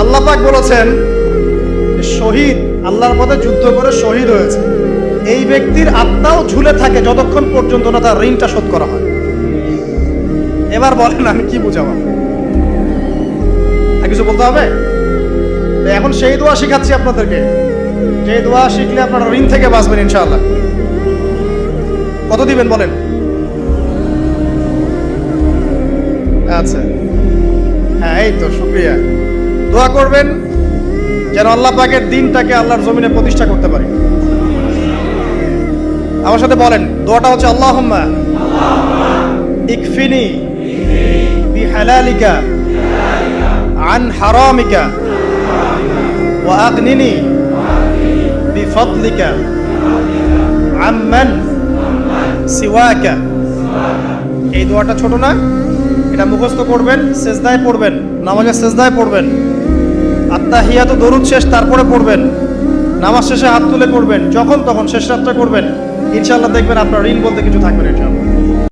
আল্লাহ পাক বলেছেন শহীদ আল্লাহর পথে যুদ্ধ করে শহীদ হয়েছে, এই ব্যক্তির আত্মাও ঝুলে থাকে যতক্ষণ পর্যন্ত না তার ঋণটা শোধ করা হয়। এবার বলেন আমি কি বুঝাবো, আর কিছু বলতে হবে? এখন সেই দোয়া শিখাচ্ছি আপনাদেরকে, যে দোয়া শিখলে আপনারা ঋণ থেকে বাঁচবেন ইনশাআল্লাহ। কত দিবেন বলেন? আচ্ছা, হ্যাঁ এই তো শুকরিয়া। দোয়া করবেন যেন আল্লাহ পাকের দিনটাকে আল্লাহর জমিনে প্রতিষ্ঠা করতে পারি। আমার সাথে বলেন, দোয়াটা হচ্ছে আল্লাহুম্মা ইকফিনি বিহালালিকা আন হারামিকা ওয়া আগনিনি বিফদলিকা আম্মান সিওয়াকা। এই দোয়াটা ছোট না, এটা মুখস্থ করবেন, সেজদায় পড়বেন, নামাজের সেজদায় পড়বেন, আত্তাহিয়াতু দরুদ শেষ তারপরে পড়বেন, নামাজ শেষে হাত তুলে পড়বেন, যখন তখন শেষ রাতটা করবেন, ইনশাআল্লাহ দেখবেন আপনার ঋণ বলতে কিছু থাকবে না ইনশাআল্লাহ।